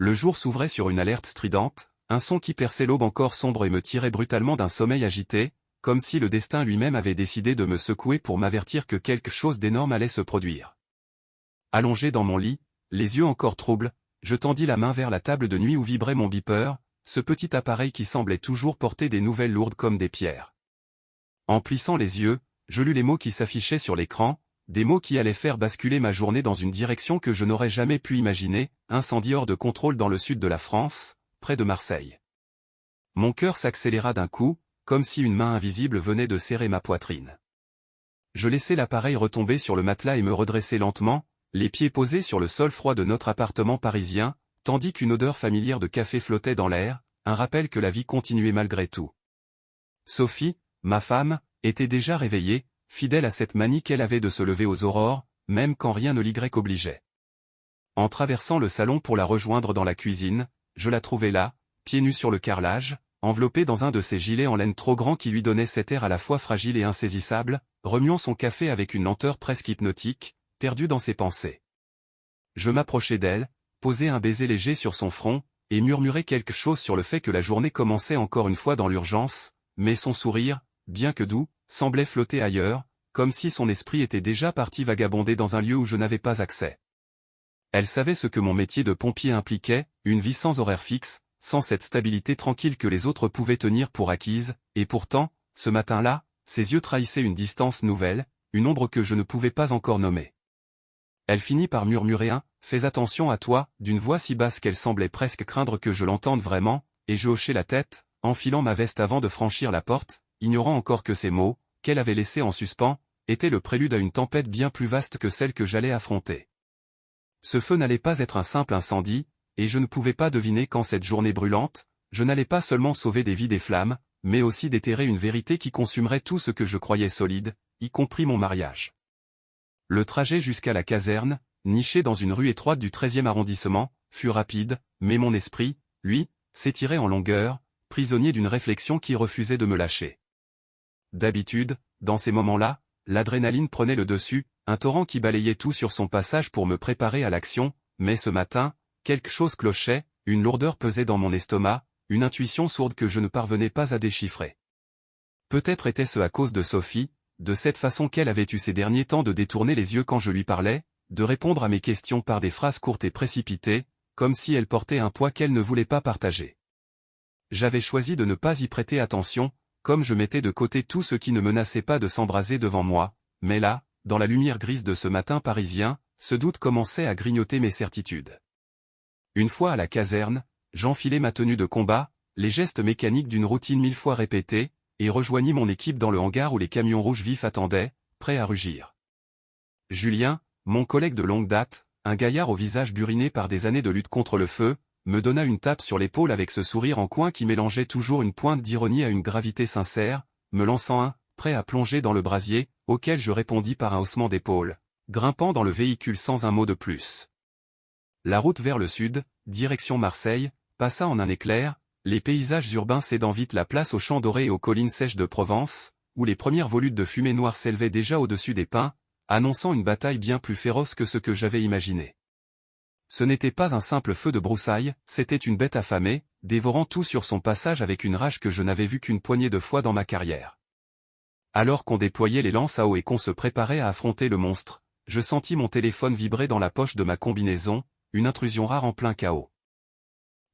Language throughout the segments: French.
Le jour s'ouvrait sur une alerte stridente, un son qui perçait l'aube encore sombre et me tirait brutalement d'un sommeil agité, comme si le destin lui-même avait décidé de me secouer pour m'avertir que quelque chose d'énorme allait se produire. Allongé dans mon lit, les yeux encore troubles, je tendis la main vers la table de nuit où vibrait mon beeper, ce petit appareil qui semblait toujours porter des nouvelles lourdes comme des pierres. En plissant les yeux, je lus les mots qui s'affichaient sur l'écran, des mots qui allaient faire basculer ma journée dans une direction que je n'aurais jamais pu imaginer, incendie hors de contrôle dans le sud de la France, près de Marseille. Mon cœur s'accéléra d'un coup, comme si une main invisible venait de serrer ma poitrine. Je laissai l'appareil retomber sur le matelas et me redresser lentement, les pieds posés sur le sol froid de notre appartement parisien, tandis qu'une odeur familière de café flottait dans l'air, un rappel que la vie continuait malgré tout. Sophie, ma femme, était déjà réveillée, fidèle à cette manie qu'elle avait de se lever aux aurores, même quand rien ne l'y obligeait. En traversant le salon pour la rejoindre dans la cuisine, je la trouvai là, pieds nus sur le carrelage, enveloppée dans un de ces gilets en laine trop grands qui lui donnaient cet air à la fois fragile et insaisissable, remuant son café avec une lenteur presque hypnotique, perdue dans ses pensées. Je m'approchai d'elle, posai un baiser léger sur son front, et murmurai quelque chose sur le fait que la journée commençait encore une fois dans l'urgence, mais son sourire, bien que doux, semblait flotter ailleurs, comme si son esprit était déjà parti vagabonder dans un lieu où je n'avais pas accès. Elle savait ce que mon métier de pompier impliquait, une vie sans horaire fixe, sans cette stabilité tranquille que les autres pouvaient tenir pour acquise, et pourtant, ce matin-là, ses yeux trahissaient une distance nouvelle, une ombre que je ne pouvais pas encore nommer. Elle finit par murmurer un « Fais attention à toi » d'une voix si basse qu'elle semblait presque craindre que je l'entende vraiment, et je hochai la tête, enfilant ma veste avant de franchir la porte, ignorant encore que ces mots, qu'elle avait laissés en suspens, étaient le prélude à une tempête bien plus vaste que celle que j'allais affronter. Ce feu n'allait pas être un simple incendie, et je ne pouvais pas deviner qu'en cette journée brûlante, je n'allais pas seulement sauver des vies des flammes, mais aussi déterrer une vérité qui consumerait tout ce que je croyais solide, y compris mon mariage. Le trajet jusqu'à la caserne, niché dans une rue étroite du 13e arrondissement, fut rapide, mais mon esprit, lui, s'étirait en longueur, prisonnier d'une réflexion qui refusait de me lâcher. D'habitude, dans ces moments-là, l'adrénaline prenait le dessus, un torrent qui balayait tout sur son passage pour me préparer à l'action, mais ce matin, quelque chose clochait, une lourdeur pesait dans mon estomac, une intuition sourde que je ne parvenais pas à déchiffrer. Peut-être était-ce à cause de Sophie, de cette façon qu'elle avait eu ces derniers temps de détourner les yeux quand je lui parlais, de répondre à mes questions par des phrases courtes et précipitées, comme si elle portait un poids qu'elle ne voulait pas partager. J'avais choisi de ne pas y prêter attention, comme je mettais de côté tout ce qui ne menaçait pas de s'embraser devant moi, mais là, dans la lumière grise de ce matin parisien, ce doute commençait à grignoter mes certitudes. Une fois à la caserne, j'enfilai ma tenue de combat, les gestes mécaniques d'une routine 1000 fois répétée, et rejoignis mon équipe dans le hangar où les camions rouges vifs attendaient, prêts à rugir. Julien, mon collègue de longue date, un gaillard au visage buriné par des années de lutte contre le feu, me donna une tape sur l'épaule avec ce sourire en coin qui mélangeait toujours une pointe d'ironie à une gravité sincère, me lançant un « prêt à plonger dans le brasier », auquel je répondis par un haussement d'épaule, grimpant dans le véhicule sans un mot de plus. La route vers le sud, direction Marseille, passa en un éclair, les paysages urbains cédant vite la place aux champs dorés et aux collines sèches de Provence, où les premières volutes de fumée noire s'élevaient déjà au-dessus des pins, annonçant une bataille bien plus féroce que ce que j'avais imaginé. Ce n'était pas un simple feu de broussailles, c'était une bête affamée, dévorant tout sur son passage avec une rage que je n'avais vue qu'une poignée de fois dans ma carrière. Alors qu'on déployait les lances à eau et qu'on se préparait à affronter le monstre, je sentis mon téléphone vibrer dans la poche de ma combinaison, une intrusion rare en plein chaos.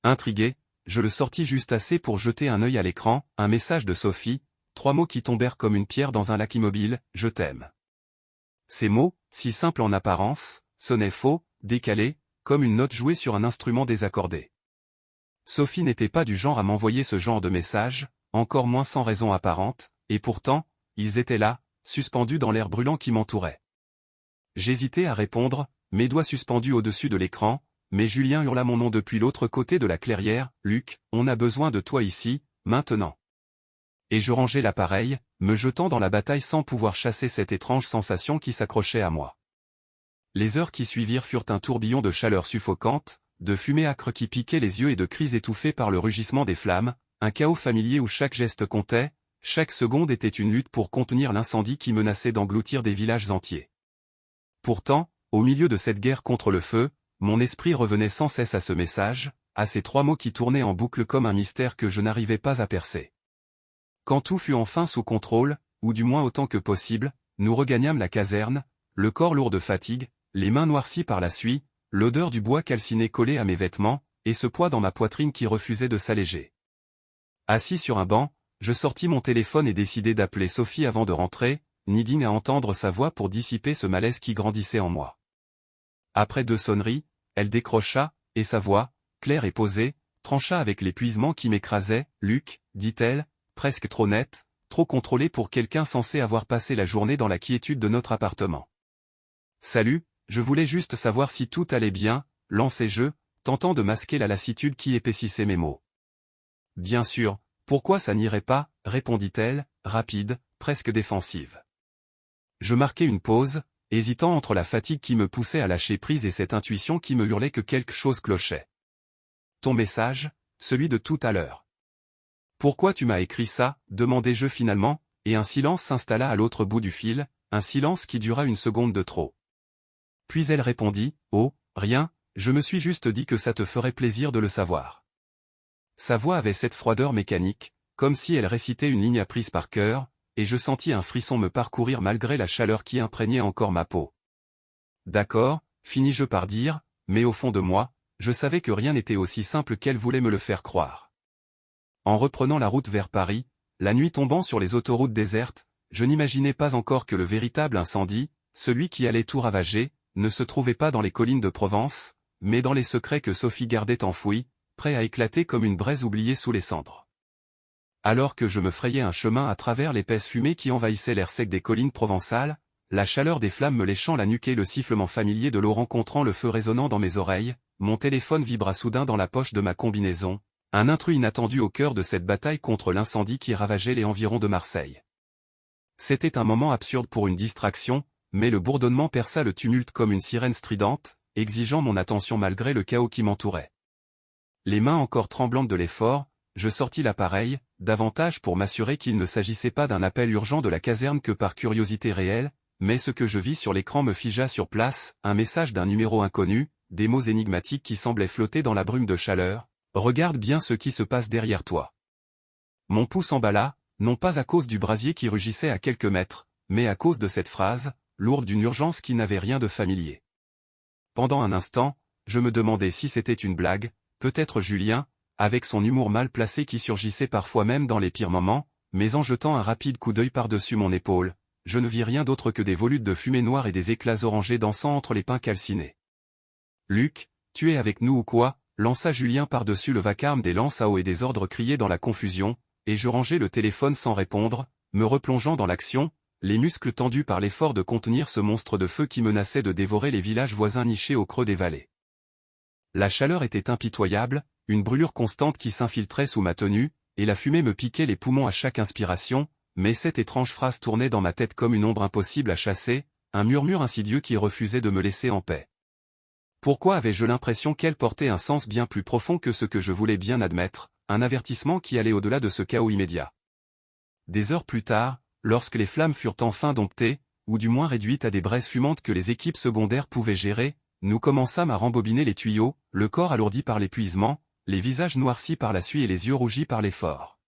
Intrigué, je le sortis juste assez pour jeter un œil à l'écran, un message de Sophie, 3 mots qui tombèrent comme une pierre dans un lac immobile, « Je t'aime ». Ces mots, si simples en apparence, sonnaient faux, décalés, comme une note jouée sur un instrument désaccordé. Sophie n'était pas du genre à m'envoyer ce genre de message, encore moins sans raison apparente, et pourtant, ils étaient là, suspendus dans l'air brûlant qui m'entourait. J'hésitais à répondre, mes doigts suspendus au-dessus de l'écran, mais Julien hurla mon nom depuis l'autre côté de la clairière, « Luc, on a besoin de toi ici, maintenant ». Et je rangeai l'appareil, me jetant dans la bataille sans pouvoir chasser cette étrange sensation qui s'accrochait à moi. Les heures qui suivirent furent un tourbillon de chaleur suffocante, de fumée âcre qui piquait les yeux et de cris étouffés par le rugissement des flammes, un chaos familier où chaque geste comptait, chaque seconde était une lutte pour contenir l'incendie qui menaçait d'engloutir des villages entiers. Pourtant, au milieu de cette guerre contre le feu, mon esprit revenait sans cesse à ce message, à ces 3 mots qui tournaient en boucle comme un mystère que je n'arrivais pas à percer. Quand tout fut enfin sous contrôle, ou du moins autant que possible, nous regagnâmes la caserne, le corps lourd de fatigue, les mains noircies par la suie, l'odeur du bois calciné collé à mes vêtements, et ce poids dans ma poitrine qui refusait de s'alléger. Assis sur un banc, je sortis mon téléphone et décidai d'appeler Sophie avant de rentrer, ni digne à entendre sa voix pour dissiper ce malaise qui grandissait en moi. Après 2 sonneries, elle décrocha, et sa voix, claire et posée, trancha avec l'épuisement qui m'écrasait. « Luc, dit-elle, presque trop nette, trop contrôlée pour quelqu'un censé avoir passé la journée dans la quiétude de notre appartement. »« Salut, je voulais juste savoir si tout allait bien, lançai-je, tentant de masquer la lassitude qui épaississait mes mots. »« Bien sûr, pourquoi ça n'irait pas ?» répondit-elle, rapide, presque défensive. Je marquai une pause, hésitant entre la fatigue qui me poussait à lâcher prise et cette intuition qui me hurlait que quelque chose clochait. « Ton message, celui de tout à l'heure. »« Pourquoi tu m'as écrit ça ?» demandai-je finalement, et un silence s'installa à l'autre bout du fil, un silence qui dura une seconde de trop. Puis elle répondit, « Oh, rien, je me suis juste dit que ça te ferait plaisir de le savoir. » Sa voix avait cette froideur mécanique, comme si elle récitait une ligne apprise par cœur, et je sentis un frisson me parcourir malgré la chaleur qui imprégnait encore ma peau. D'accord, finis-je par dire, mais au fond de moi, je savais que rien n'était aussi simple qu'elle voulait me le faire croire. En reprenant la route vers Paris, la nuit tombant sur les autoroutes désertes, je n'imaginais pas encore que le véritable incendie, celui qui allait tout ravager, ne se trouvait pas dans les collines de Provence, mais dans les secrets que Sophie gardait enfouis, prêts à éclater comme une braise oubliée sous les cendres. Alors que je me frayais un chemin à travers l'épaisse fumée qui envahissait l'air sec des collines provençales, la chaleur des flammes me léchant la nuque et le sifflement familier de l'eau rencontrant le feu résonnant dans mes oreilles, mon téléphone vibra soudain dans la poche de ma combinaison, un intrus inattendu au cœur de cette bataille contre l'incendie qui ravageait les environs de Marseille. C'était un moment absurde pour une distraction, mais le bourdonnement perça le tumulte comme une sirène stridente, exigeant mon attention malgré le chaos qui m'entourait. Les mains encore tremblantes de l'effort, je sortis l'appareil, davantage pour m'assurer qu'il ne s'agissait pas d'un appel urgent de la caserne que par curiosité réelle, mais ce que je vis sur l'écran me figea sur place, un message d'un numéro inconnu, des mots énigmatiques qui semblaient flotter dans la brume de chaleur. « Regarde bien ce qui se passe derrière toi. » Mon pouls s'emballa, non pas à cause du brasier qui rugissait à quelques mètres, mais à cause de cette phrase, lourde d'une urgence qui n'avait rien de familier. Pendant un instant, je me demandais si c'était une blague, peut-être Julien, avec son humour mal placé qui surgissait parfois même dans les pires moments, mais en jetant un rapide coup d'œil par-dessus mon épaule, je ne vis rien d'autre que des volutes de fumée noire et des éclats orangés dansant entre les pins calcinés. « Luc, tu es avec nous ou quoi ?» lança Julien par-dessus le vacarme des lances à eau et des ordres criés dans la confusion, et je rangeai le téléphone sans répondre, me replongeant dans l'action, les muscles tendus par l'effort de contenir ce monstre de feu qui menaçait de dévorer les villages voisins nichés au creux des vallées. La chaleur était impitoyable, une brûlure constante qui s'infiltrait sous ma tenue, et la fumée me piquait les poumons à chaque inspiration, mais cette étrange phrase tournait dans ma tête comme une ombre impossible à chasser, un murmure insidieux qui refusait de me laisser en paix. Pourquoi avais-je l'impression qu'elle portait un sens bien plus profond que ce que je voulais bien admettre, un avertissement qui allait au-delà de ce chaos immédiat. Des heures plus tard, lorsque les flammes furent enfin domptées, ou du moins réduites à des braises fumantes que les équipes secondaires pouvaient gérer, nous commençâmes à rembobiner les tuyaux, le corps alourdi par l'épuisement, les visages noircis par la suie et les yeux rougis par l'effort.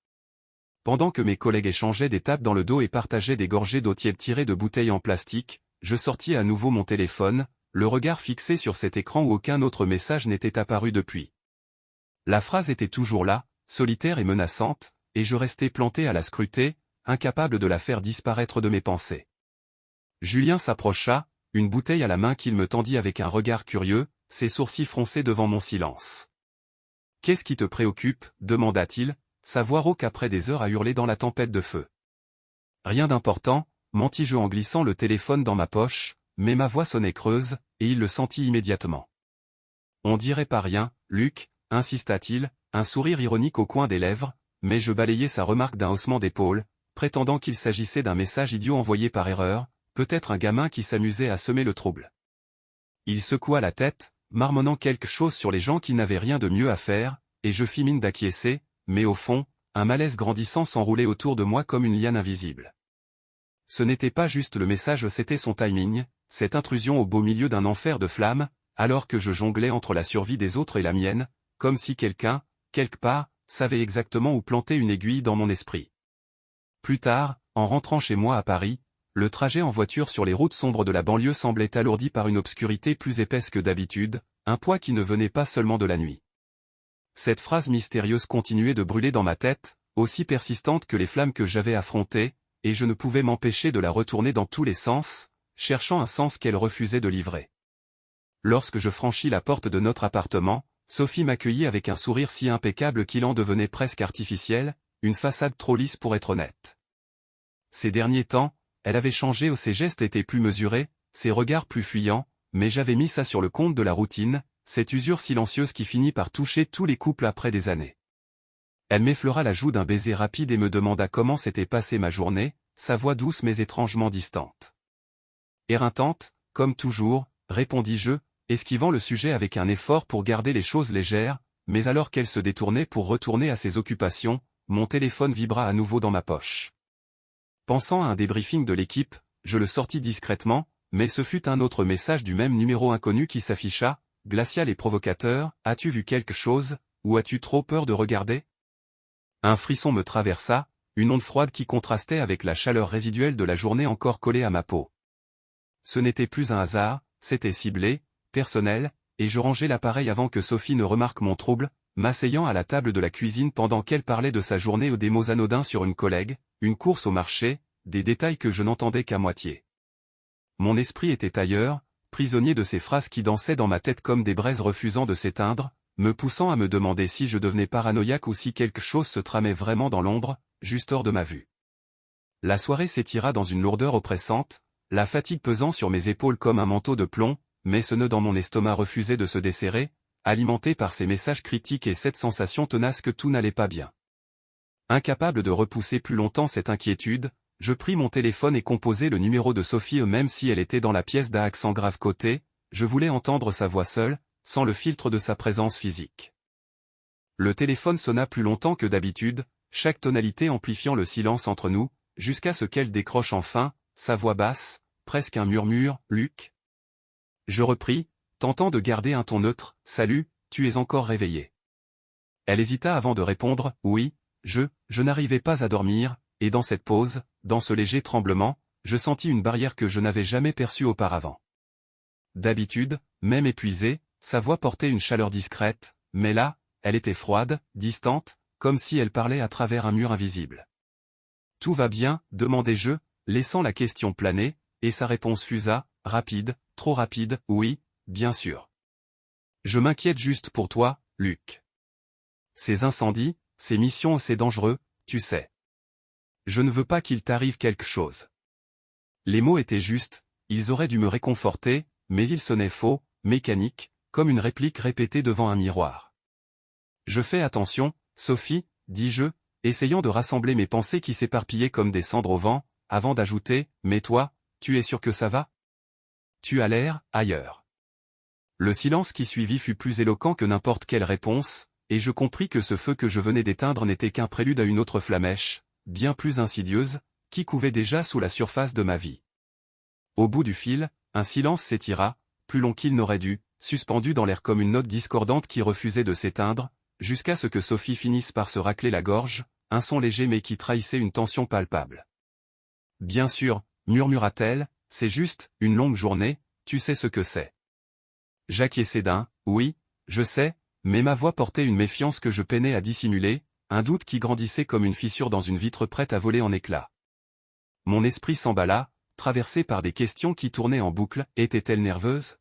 Pendant que mes collègues échangeaient des tapes dans le dos et partageaient des gorgées d'eau tiède tirées de bouteilles en plastique, je sortis à nouveau mon téléphone, le regard fixé sur cet écran où aucun autre message n'était apparu depuis. La phrase était toujours là, solitaire et menaçante, et je restais planté à la scruter, incapable de la faire disparaître de mes pensées. Julien s'approcha, une bouteille à la main qu'il me tendit avec un regard curieux, ses sourcils froncés devant mon silence. « Qu'est-ce qui te préoccupe ?» demanda-t-il, sa voix rauque après des heures à hurler dans la tempête de feu. « Rien d'important, mentis-je en glissant le téléphone dans ma poche, mais ma voix sonnait creuse, et il le sentit immédiatement. « On dirait pas rien, Luc, » insista-t-il, un sourire ironique au coin des lèvres, mais je balayai sa remarque d'un haussement d'épaule, prétendant qu'il s'agissait d'un message idiot envoyé par erreur, peut-être un gamin qui s'amusait à semer le trouble. Il secoua la tête, marmonnant quelque chose sur les gens qui n'avaient rien de mieux à faire, et je fis mine d'acquiescer, mais au fond, un malaise grandissant s'enroulait autour de moi comme une liane invisible. Ce n'était pas juste le message, c'était son timing, cette intrusion au beau milieu d'un enfer de flammes, alors que je jonglais entre la survie des autres et la mienne, comme si quelqu'un, quelque part, savait exactement où planter une aiguille dans mon esprit. Plus tard, en rentrant chez moi à Paris, le trajet en voiture sur les routes sombres de la banlieue semblait alourdi par une obscurité plus épaisse que d'habitude, un poids qui ne venait pas seulement de la nuit. Cette phrase mystérieuse continuait de brûler dans ma tête, aussi persistante que les flammes que j'avais affrontées, et je ne pouvais m'empêcher de la retourner dans tous les sens, cherchant un sens qu'elle refusait de livrer. Lorsque je franchis la porte de notre appartement, Sophie m'accueillit avec un sourire si impeccable qu'il en devenait presque artificiel, une façade trop lisse pour être honnête. Ces derniers temps, elle avait changé, ses gestes étaient plus mesurés, ses regards plus fuyants, mais j'avais mis ça sur le compte de la routine, cette usure silencieuse qui finit par toucher tous les couples après des années. Elle m'effleura la joue d'un baiser rapide et me demanda comment s'était passée ma journée, sa voix douce mais étrangement distante. Éreintante, comme toujours, répondis-je, esquivant le sujet avec un effort pour garder les choses légères, mais alors qu'elle se détournait pour retourner à ses occupations, mon téléphone vibra à nouveau dans ma poche. Pensant à un débriefing de l'équipe, je le sortis discrètement, mais ce fut un autre message du même numéro inconnu qui s'afficha, glacial et provocateur. « As-tu vu quelque chose, ou as-tu trop peur de regarder ?» Un frisson me traversa, une onde froide qui contrastait avec la chaleur résiduelle de la journée encore collée à ma peau. Ce n'était plus un hasard, c'était ciblé, personnel, et je rangeai l'appareil avant que Sophie ne remarque mon trouble, m'asseyant à la table de la cuisine pendant qu'elle parlait de sa journée ou des mots anodins sur une collègue, une course au marché, des détails que je n'entendais qu'à moitié. Mon esprit était ailleurs, prisonnier de ces phrases qui dansaient dans ma tête comme des braises refusant de s'éteindre, me poussant à me demander si je devenais paranoïaque ou si quelque chose se tramait vraiment dans l'ombre, juste hors de ma vue. La soirée s'étira dans une lourdeur oppressante, la fatigue pesant sur mes épaules comme un manteau de plomb, mais ce nœud dans mon estomac refusait de se desserrer, alimenté par ces messages critiques et cette sensation tenace que tout n'allait pas bien. Incapable de repousser plus longtemps cette inquiétude, je pris mon téléphone et composai le numéro de Sophie même si elle était dans la pièce d'un accent grave côté, je voulais entendre sa voix seule, sans le filtre de sa présence physique. Le téléphone sonna plus longtemps que d'habitude, chaque tonalité amplifiant le silence entre nous, jusqu'à ce qu'elle décroche enfin, sa voix basse, presque un murmure, « Luc ?» Je repris, tentant de garder un ton neutre, « Salut, tu es encore réveillé ?» Elle hésita avant de répondre, « Oui, je n'arrivais pas à dormir », et dans cette pause, dans ce léger tremblement, je sentis une barrière que je n'avais jamais perçue auparavant. D'habitude, même épuisée, sa voix portait une chaleur discrète, mais là, elle était froide, distante, comme si elle parlait à travers un mur invisible. « Tout va bien ?» demandai-je, laissant la question planer, et sa réponse fusa, rapide, trop rapide, « Oui, bien sûr. Je m'inquiète juste pour toi, Luc. Ces incendies, ces missions, c'est dangereux, tu sais. Je ne veux pas qu'il t'arrive quelque chose. » Les mots étaient justes, ils auraient dû me réconforter, mais ils sonnaient faux, mécaniques, comme une réplique répétée devant un miroir. « Je fais attention, Sophie, » dis-je, essayant de rassembler mes pensées qui s'éparpillaient comme des cendres au vent, avant d'ajouter, « Mais toi, tu es sûr que ça va ? Tu as l'air, ailleurs. » Le silence qui suivit fut plus éloquent que n'importe quelle réponse, et je compris que ce feu que je venais d'éteindre n'était qu'un prélude à une autre flammèche, bien plus insidieuse, qui couvait déjà sous la surface de ma vie. Au bout du fil, un silence s'étira, plus long qu'il n'aurait dû, suspendu dans l'air comme une note discordante qui refusait de s'éteindre, jusqu'à ce que Sophie finisse par se racler la gorge, un son léger mais qui trahissait une tension palpable. « Bien sûr, » murmura-t-elle, « c'est juste, une longue journée, tu sais ce que c'est. » J'acquiesçai d'un « oui, je sais », mais ma voix portait une méfiance que je peinais à dissimuler, un doute qui grandissait comme une fissure dans une vitre prête à voler en éclats. Mon esprit s'emballa, traversé par des questions qui tournaient en boucle. Était-elle nerveuse?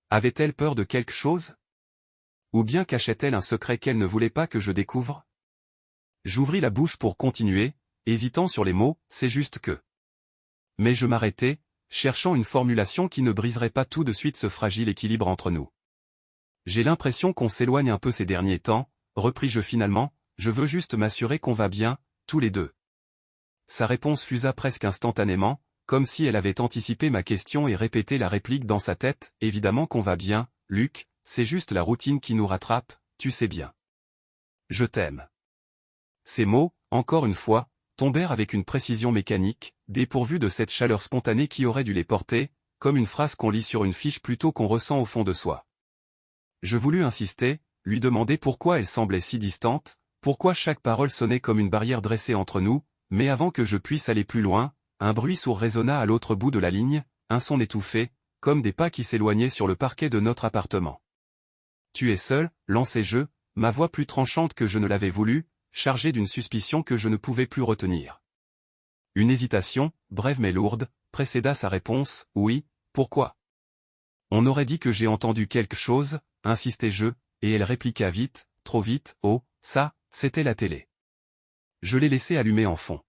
Avait-elle peur de quelque chose? Ou bien cachait-elle un secret qu'elle ne voulait pas que je découvre? J'ouvris la bouche pour continuer, hésitant sur les mots, c'est juste que. Mais je m'arrêtai, cherchant une formulation qui ne briserait pas tout de suite ce fragile équilibre entre nous. J'ai l'impression qu'on s'éloigne un peu ces derniers temps, repris-je finalement, je veux juste m'assurer qu'on va bien, tous les deux. Sa réponse fusa presque instantanément, comme si elle avait anticipé ma question et répété la réplique dans sa tête, évidemment qu'on va bien, Luc, c'est juste la routine qui nous rattrape, tu sais bien. Je t'aime. Ces mots, encore une fois, tombèrent avec une précision mécanique, dépourvus de cette chaleur spontanée qui aurait dû les porter, comme une phrase qu'on lit sur une fiche plutôt qu'on ressent au fond de soi. Je voulus insister, lui demander pourquoi elle semblait si distante, pourquoi chaque parole sonnait comme une barrière dressée entre nous, mais avant que je puisse aller plus loin, un bruit sourd résonna à l'autre bout de la ligne, un son étouffé, comme des pas qui s'éloignaient sur le parquet de notre appartement. « Tu es seul ?» lançai-je, ma voix plus tranchante que je ne l'avais voulu, chargée d'une suspicion que je ne pouvais plus retenir. Une hésitation, brève mais lourde, précéda sa réponse, « Oui, pourquoi ?» On aurait dit que j'ai entendu quelque chose, insistai-je, et elle répliqua vite, trop vite, « Oh, ça, c'était la télé. » Je l'ai laissé allumer en fond.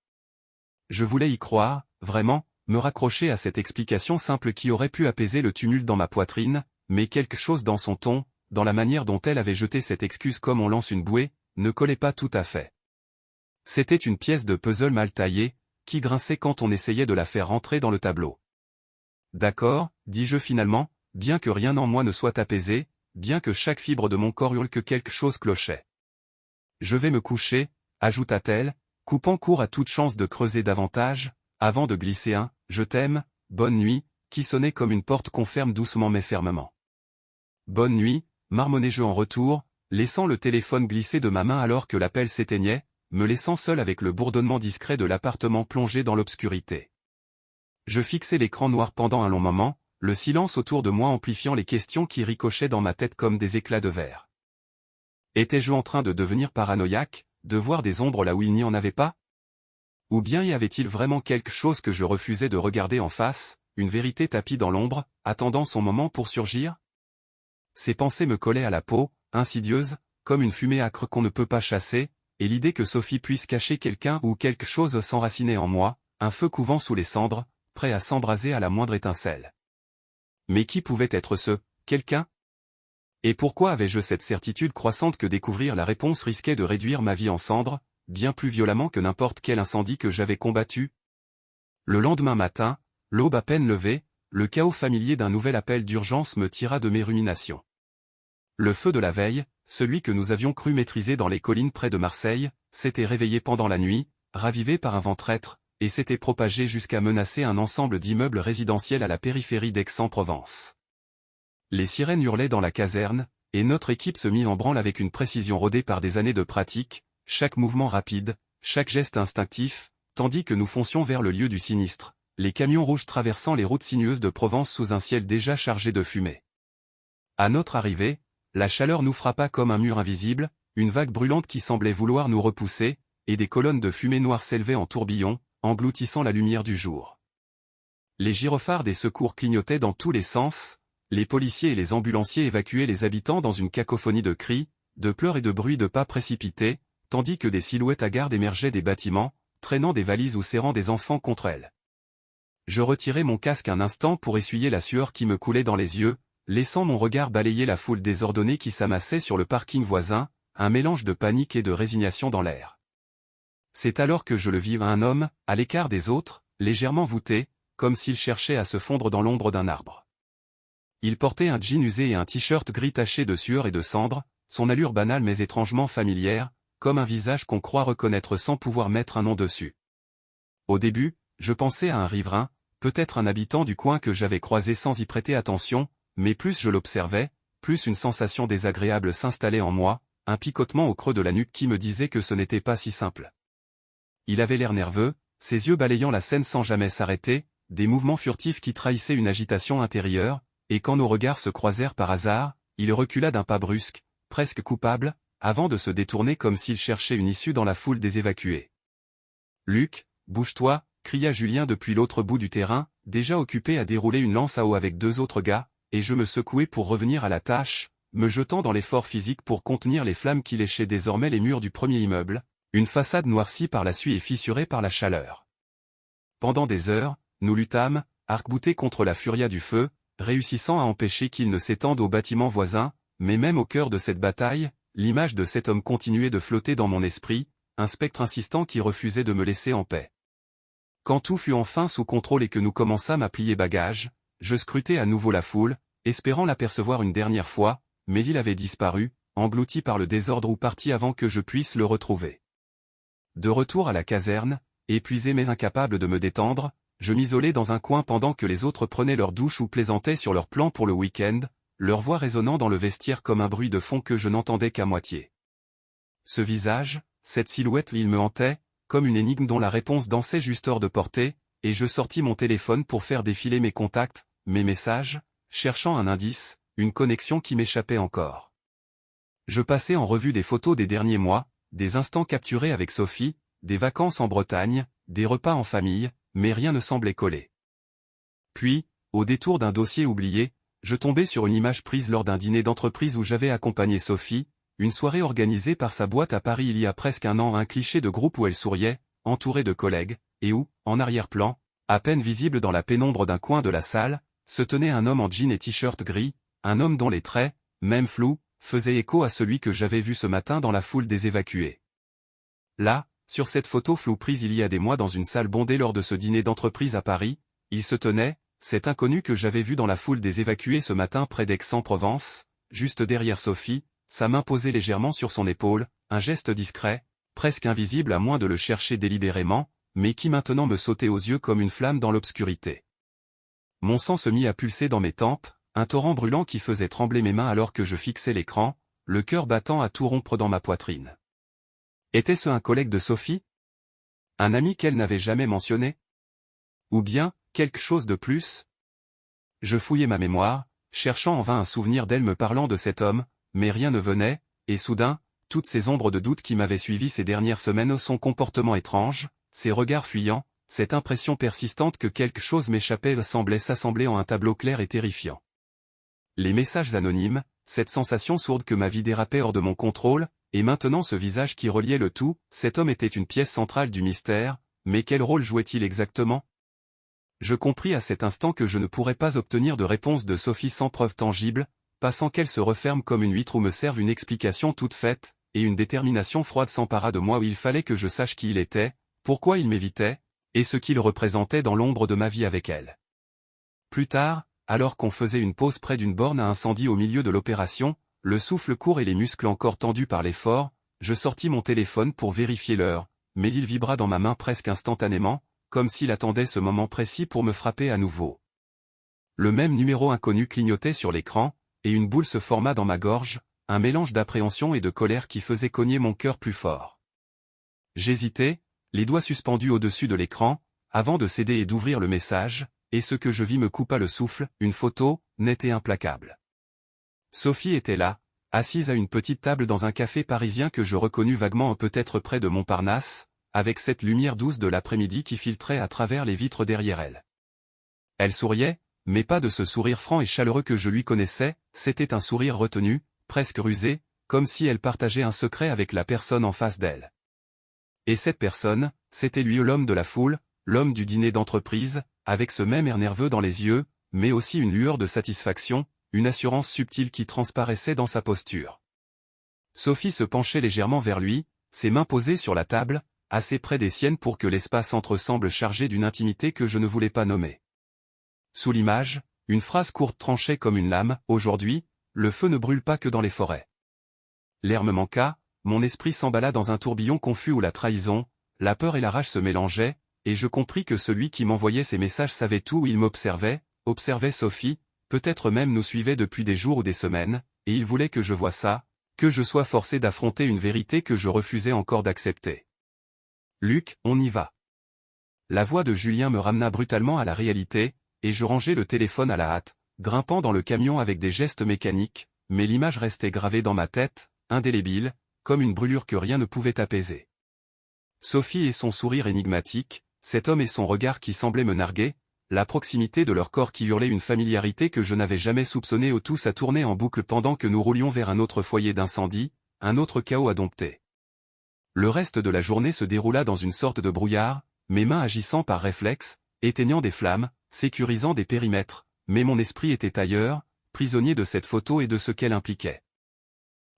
Je voulais y croire, vraiment, me raccrocher à cette explication simple qui aurait pu apaiser le tumulte dans ma poitrine, mais quelque chose dans son ton, dans la manière dont elle avait jeté cette excuse comme on lance une bouée, ne collait pas tout à fait. C'était une pièce de puzzle mal taillée, qui grinçait quand on essayait de la faire rentrer dans le tableau. D'accord, dis-je finalement, bien que rien en moi ne soit apaisé, bien que chaque fibre de mon corps hurle que quelque chose clochait. Je vais me coucher, ajouta-t-elle, coupant court à toute chance de creuser davantage, avant de glisser un « je t'aime, bonne nuit » qui sonnait comme une porte qu'on ferme doucement mais fermement. Bonne nuit, marmonnai-je en retour, laissant le téléphone glisser de ma main alors que l'appel s'éteignait, me laissant seul avec le bourdonnement discret de l'appartement plongé dans l'obscurité. Je fixai l'écran noir pendant un long moment, le silence autour de moi amplifiant les questions qui ricochaient dans ma tête comme des éclats de verre. Étais-je en train de devenir paranoïaque, de voir des ombres là où il n'y en avait pas? Ou bien y avait-il vraiment quelque chose que je refusais de regarder en face, une vérité tapie dans l'ombre, attendant son moment pour surgir? Ces pensées me collaient à la peau, insidieuses, comme une fumée âcre qu'on ne peut pas chasser, et l'idée que Sophie puisse cacher quelqu'un ou quelque chose s'enracinait en moi, un feu couvant sous les cendres, prêt à s'embraser à la moindre étincelle. Mais qui pouvait être ce « quelqu'un » ? Et pourquoi avais-je cette certitude croissante que découvrir la réponse risquait de réduire ma vie en cendres, bien plus violemment que n'importe quel incendie que j'avais combattu? Le lendemain matin, l'aube à peine levée, le chaos familier d'un nouvel appel d'urgence me tira de mes ruminations. Le feu de la veille, celui que nous avions cru maîtriser dans les collines près de Marseille, s'était réveillé pendant la nuit, ravivé par un vent traître, et s'était propagé jusqu'à menacer un ensemble d'immeubles résidentiels à la périphérie d'Aix-en-Provence. Les sirènes hurlaient dans la caserne, et notre équipe se mit en branle avec une précision rodée par des années de pratique, chaque mouvement rapide, chaque geste instinctif, tandis que nous foncions vers le lieu du sinistre, les camions rouges traversant les routes sinueuses de Provence sous un ciel déjà chargé de fumée. À notre arrivée, la chaleur nous frappa comme un mur invisible, une vague brûlante qui semblait vouloir nous repousser, et des colonnes de fumée noire s'élevaient en tourbillon, engloutissant la lumière du jour. Les gyrophares des secours clignotaient dans tous les sens, les policiers et les ambulanciers évacuaient les habitants dans une cacophonie de cris, de pleurs et de bruits de pas précipités, tandis que des silhouettes hagardes émergeaient des bâtiments, traînant des valises ou serrant des enfants contre elles. Je retirai mon casque un instant pour essuyer la sueur qui me coulait dans les yeux, laissant mon regard balayer la foule désordonnée qui s'amassait sur le parking voisin, un mélange de panique et de résignation dans l'air. C'est alors que je le vis un homme, à l'écart des autres, légèrement voûté, comme s'il cherchait à se fondre dans l'ombre d'un arbre. Il portait un jean usé et un t-shirt gris taché de sueur et de cendre, son allure banale mais étrangement familière, comme un visage qu'on croit reconnaître sans pouvoir mettre un nom dessus. Au début, je pensais à un riverain, peut-être un habitant du coin que j'avais croisé sans y prêter attention, mais plus je l'observais, plus une sensation désagréable s'installait en moi, un picotement au creux de la nuque qui me disait que ce n'était pas si simple. Il avait l'air nerveux, ses yeux balayant la scène sans jamais s'arrêter, des mouvements furtifs qui trahissaient une agitation intérieure, et quand nos regards se croisèrent par hasard, il recula d'un pas brusque, presque coupable, avant de se détourner comme s'il cherchait une issue dans la foule des évacués. « Luc, bouge-toi » cria Julien depuis l'autre bout du terrain, déjà occupé à dérouler une lance à eau avec deux autres gars, et je me secouai pour revenir à la tâche, me jetant dans l'effort physique pour contenir les flammes qui léchaient désormais les murs du premier immeuble, une façade noircie par la suie et fissurée par la chaleur. Pendant des heures, nous luttâmes, arc-boutés contre la furia du feu, réussissant à empêcher qu'il ne s'étende aux bâtiments voisins, mais même au cœur de cette bataille, l'image de cet homme continuait de flotter dans mon esprit, un spectre insistant qui refusait de me laisser en paix. Quand tout fut enfin sous contrôle et que nous commençâmes à plier bagages, je scrutai à nouveau la foule, espérant l'apercevoir une dernière fois, mais il avait disparu, englouti par le désordre ou parti avant que je puisse le retrouver. De retour à la caserne, épuisé mais incapable de me détendre, je m'isolais dans un coin pendant que les autres prenaient leur douche ou plaisantaient sur leurs plans pour le week-end, leur voix résonnant dans le vestiaire comme un bruit de fond que je n'entendais qu'à moitié. Ce visage, cette silhouette, il me hantait, comme une énigme dont la réponse dansait juste hors de portée, et je sortis mon téléphone pour faire défiler mes contacts, mes messages, cherchant un indice, une connexion qui m'échappait encore. Je passais en revue des photos des derniers mois, des instants capturés avec Sophie, des vacances en Bretagne, des repas en famille, mais rien ne semblait coller. Puis, au détour d'un dossier oublié, je tombais sur une image prise lors d'un dîner d'entreprise où j'avais accompagné Sophie, une soirée organisée par sa boîte à Paris il y a presque un an, un cliché de groupe où elle souriait, entourée de collègues, et où, en arrière-plan, à peine visible dans la pénombre d'un coin de la salle, se tenait un homme en jean et t-shirt gris, un homme dont les traits, même flous, faisaient écho à celui que j'avais vu ce matin dans la foule des évacués. Là, sur cette photo floue prise il y a des mois dans une salle bondée lors de ce dîner d'entreprise à Paris, il se tenait, cet inconnu que j'avais vu dans la foule des évacués ce matin près d'Aix-en-Provence, juste derrière Sophie, sa main posée légèrement sur son épaule, un geste discret, presque invisible à moins de le chercher délibérément, mais qui maintenant me sautait aux yeux comme une flamme dans l'obscurité. Mon sang se mit à pulser dans mes tempes, un torrent brûlant qui faisait trembler mes mains alors que je fixais l'écran, le cœur battant à tout rompre dans ma poitrine. Était-ce un collègue de Sophie? Un ami qu'elle n'avait jamais mentionné? Ou bien, quelque chose de plus? Je fouillais ma mémoire, cherchant en vain un souvenir d'elle me parlant de cet homme, mais rien ne venait, et soudain, toutes ces ombres de doute qui m'avaient suivi ces dernières semaines, son comportement étrange, ses regards fuyants, cette impression persistante que quelque chose m'échappait semblait s'assembler en un tableau clair et terrifiant. Les messages anonymes, cette sensation sourde que ma vie dérapait hors de mon contrôle, et maintenant ce visage qui reliait le tout, cet homme était une pièce centrale du mystère, mais quel rôle jouait-il exactement? Je compris à cet instant que je ne pourrais pas obtenir de réponse de Sophie sans preuve tangible, pas sans qu'elle se referme comme une huître ou me serve une explication toute faite, et une détermination froide s'empara de moi où il fallait que je sache qui il était, pourquoi il m'évitait, et ce qu'il représentait dans l'ombre de ma vie avec elle. Plus tard, alors qu'on faisait une pause près d'une borne à incendie au milieu de l'opération, le souffle court et les muscles encore tendus par l'effort, je sortis mon téléphone pour vérifier l'heure, mais il vibra dans ma main presque instantanément, comme s'il attendait ce moment précis pour me frapper à nouveau. Le même numéro inconnu clignotait sur l'écran, et une boule se forma dans ma gorge, un mélange d'appréhension et de colère qui faisait cogner mon cœur plus fort. J'hésitais, les doigts suspendus au-dessus de l'écran, avant de céder et d'ouvrir le message, et ce que je vis me coupa le souffle, une photo, nette et implacable. Sophie était là, assise à une petite table dans un café parisien que je reconnus vaguement peut-être près de Montparnasse, avec cette lumière douce de l'après-midi qui filtrait à travers les vitres derrière elle. Elle souriait, mais pas de ce sourire franc et chaleureux que je lui connaissais, c'était un sourire retenu, presque rusé, comme si elle partageait un secret avec la personne en face d'elle. Et cette personne, c'était lui l'homme de la foule, l'homme du dîner d'entreprise, avec ce même air nerveux dans les yeux, mais aussi une lueur de satisfaction, une assurance subtile qui transparaissait dans sa posture. Sophie se penchait légèrement vers lui, ses mains posées sur la table, assez près des siennes pour que l'espace entre semble chargé d'une intimité que je ne voulais pas nommer. Sous l'image, une phrase courte tranchait comme une lame, « Aujourd'hui, le feu ne brûle pas que dans les forêts. » L'air me manqua, mon esprit s'emballa dans un tourbillon confus où la trahison, la peur et la rage se mélangeaient, et je compris que celui qui m'envoyait ces messages savait tout où il m'observait, observait Sophie, peut-être même nous suivait depuis des jours ou des semaines, et il voulait que je voie ça, que je sois forcé d'affronter une vérité que je refusais encore d'accepter. « Luc, on y va. » La voix de Julien me ramena brutalement à la réalité, et je rangeai le téléphone à la hâte, grimpant dans le camion avec des gestes mécaniques, mais l'image restait gravée dans ma tête, indélébile, comme une brûlure que rien ne pouvait apaiser. Sophie et son sourire énigmatique, cet homme et son regard qui semblait me narguer, la proximité de leur corps qui hurlait une familiarité que je n'avais jamais soupçonnée, au tout ça tournait en boucle pendant que nous roulions vers un autre foyer d'incendie, un autre chaos à dompter. Le reste de la journée se déroula dans une sorte de brouillard, mes mains agissant par réflexe, éteignant des flammes, sécurisant des périmètres, mais mon esprit était ailleurs, prisonnier de cette photo et de ce qu'elle impliquait.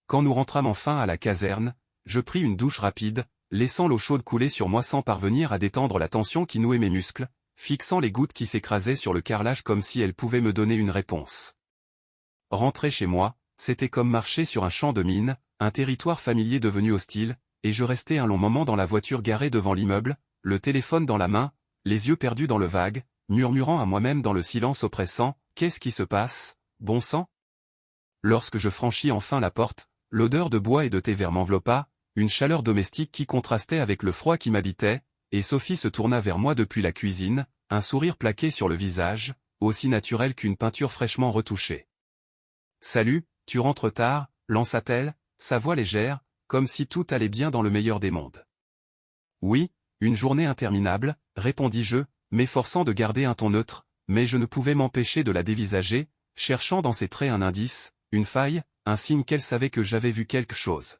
Quand nous rentrâmes enfin à la caserne, je pris une douche rapide, laissant l'eau chaude couler sur moi sans parvenir à détendre la tension qui nouait mes muscles, fixant les gouttes qui s'écrasaient sur le carrelage comme si elles pouvaient me donner une réponse. Rentrer chez moi, c'était comme marcher sur un champ de mines, un territoire familier devenu hostile, et je restai un long moment dans la voiture garée devant l'immeuble, le téléphone dans la main, les yeux perdus dans le vague, murmurant à moi-même dans le silence oppressant, « Qu'est-ce qui se passe, bon sang ?» Lorsque je franchis enfin la porte, l'odeur de bois et de thé vert m'enveloppa, une chaleur domestique qui contrastait avec le froid qui m'habitait, et Sophie se tourna vers moi depuis la cuisine, un sourire plaqué sur le visage, aussi naturel qu'une peinture fraîchement retouchée. « Salut, tu rentres tard ?» lança-t-elle, sa voix légère, comme si tout allait bien dans le meilleur des mondes. « Oui, une journée interminable, » répondis-je, m'efforçant de garder un ton neutre, mais je ne pouvais m'empêcher de la dévisager, cherchant dans ses traits un indice, une faille, un signe qu'elle savait que j'avais vu quelque chose.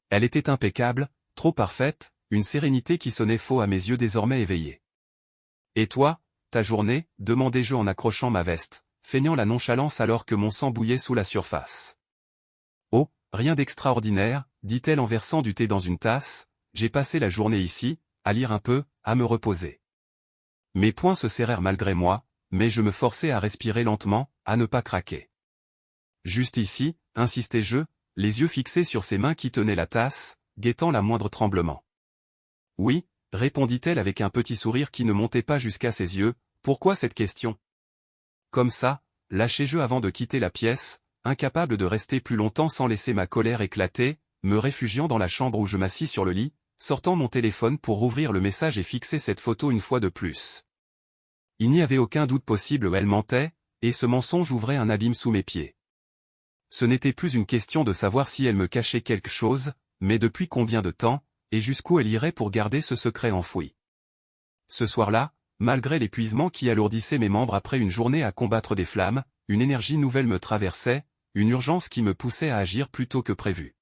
Elle était impeccable, trop parfaite, une sérénité qui sonnait faux à mes yeux désormais éveillés. « Et toi, ta journée ?» demandai-je en accrochant ma veste, feignant la nonchalance alors que mon sang bouillait sous la surface. « Oh, rien d'extraordinaire, » dit-elle en versant du thé dans une tasse, « j'ai passé la journée ici, à lire un peu, à me reposer. » Mes poings se serrèrent malgré moi, mais je me forçai à respirer lentement, à ne pas craquer. « Juste ici » insistai-je, les yeux fixés sur ses mains qui tenaient la tasse, guettant la moindre tremblement. « Oui » répondit-elle avec un petit sourire qui ne montait pas jusqu'à ses yeux, « pourquoi cette question ?» Comme ça, lâchai-je avant de quitter la pièce, incapable de rester plus longtemps sans laisser ma colère éclater, me réfugiant dans la chambre où je m'assis sur le lit, sortant mon téléphone pour rouvrir le message et fixer cette photo une fois de plus. Il n'y avait aucun doute possible, elle mentait, et ce mensonge ouvrait un abîme sous mes pieds. Ce n'était plus une question de savoir si elle me cachait quelque chose, mais depuis combien de temps, et jusqu'où elle irait pour garder ce secret enfoui. Ce soir-là, malgré l'épuisement qui alourdissait mes membres après une journée à combattre des flammes, une énergie nouvelle me traversait, une urgence qui me poussait à agir plus tôt que prévu.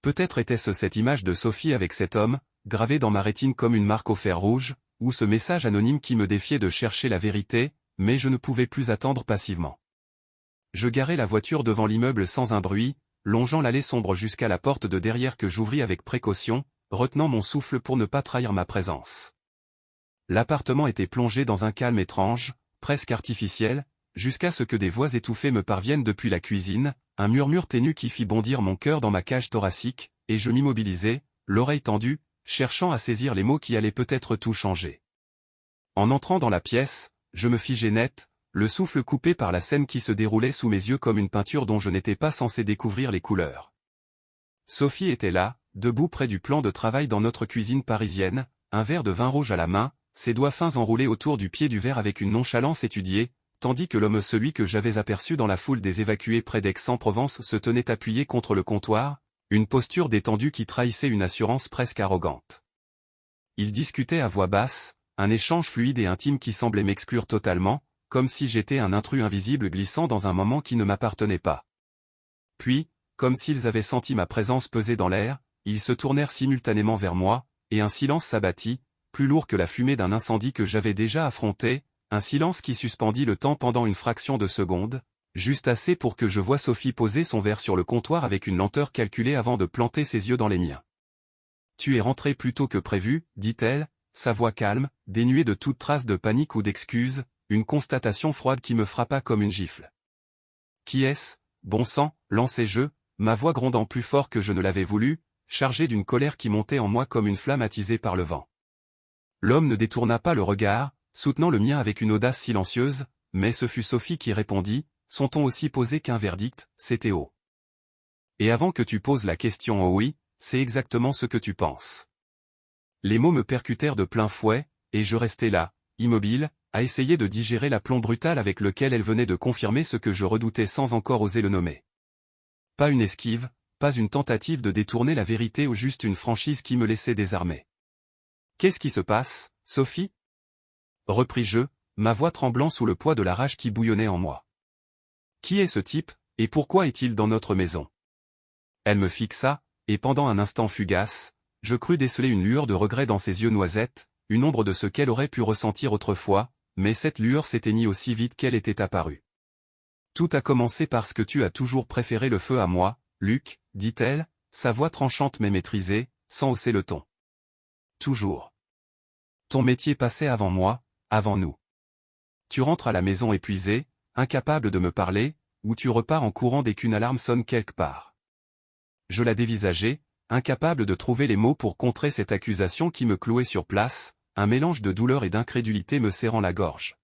Peut-être était-ce cette image de Sophie avec cet homme, gravée dans ma rétine comme une marque au fer rouge, ou ce message anonyme qui me défiait de chercher la vérité, mais je ne pouvais plus attendre passivement. Je garai la voiture devant l'immeuble sans un bruit, longeant l'allée sombre jusqu'à la porte de derrière que j'ouvris avec précaution, retenant mon souffle pour ne pas trahir ma présence. L'appartement était plongé dans un calme étrange, presque artificiel, jusqu'à ce que des voix étouffées me parviennent depuis la cuisine, un murmure ténu qui fit bondir mon cœur dans ma cage thoracique, et je m'immobilisai, l'oreille tendue, cherchant à saisir les mots qui allaient peut-être tout changer. En entrant dans la pièce, je me figeai net, le souffle coupé par la scène qui se déroulait sous mes yeux comme une peinture dont je n'étais pas censé découvrir les couleurs. Sophie était là, debout près du plan de travail dans notre cuisine parisienne, un verre de vin rouge à la main, ses doigts fins enroulés autour du pied du verre avec une nonchalance étudiée, tandis que l'homme celui que j'avais aperçu dans la foule des évacués près d'Aix-en-Provence se tenait appuyé contre le comptoir, une posture détendue qui trahissait une assurance presque arrogante. Il discutait à voix basse, un échange fluide et intime qui semblait m'exclure totalement, comme si j'étais un intrus invisible glissant dans un moment qui ne m'appartenait pas. Puis, comme s'ils avaient senti ma présence peser dans l'air, ils se tournèrent simultanément vers moi, et un silence s'abattit, plus lourd que la fumée d'un incendie que j'avais déjà affronté, un silence qui suspendit le temps pendant une fraction de seconde, juste assez pour que je voie Sophie poser son verre sur le comptoir avec une lenteur calculée avant de planter ses yeux dans les miens. « Tu es rentré plus tôt que prévu » dit-elle, sa voix calme, dénuée de toute trace de panique ou d'excuse, une constatation froide qui me frappa comme une gifle. « Qui est-ce, bon sang » lançai-je, ma voix grondant plus fort que je ne l'avais voulu, chargée d'une colère qui montait en moi comme une flamme attisée par le vent. L'homme ne détourna pas le regard, soutenant le mien avec une audace silencieuse, mais ce fut Sophie qui répondit, son ton aussi posé qu'un verdict, c'est Théo. Et avant que tu poses la question, oh oui, c'est exactement ce que tu penses. Les mots me percutèrent de plein fouet, et je restai là, immobile, à essayer de digérer l'aplomb brutal avec lequel elle venait de confirmer ce que je redoutais sans encore oser le nommer. Pas une esquive, pas une tentative de détourner la vérité ou juste une franchise qui me laissait désarmé. « Qu'est-ce qui se passe, Sophie ?» repris-je, ma voix tremblant sous le poids de la rage qui bouillonnait en moi. « Qui est ce type, et pourquoi est-il dans notre maison ?» Elle me fixa, et pendant un instant fugace, je crus déceler une lueur de regret dans ses yeux noisettes, une ombre de ce qu'elle aurait pu ressentir autrefois, mais cette lueur s'éteignit aussi vite qu'elle était apparue. « Tout a commencé parce que tu as toujours préféré le feu à moi, Luc, dit-elle, sa voix tranchante mais maîtrisée, sans hausser le ton. Toujours. Ton métier passait avant moi, avant nous. Tu rentres à la maison épuisé, incapable de me parler, ou tu repars en courant dès qu'une alarme sonne quelque part. Je la dévisageai, incapable de trouver les mots pour contrer cette accusation qui me clouait sur place, un mélange de douleur et d'incrédulité me serrant la gorge.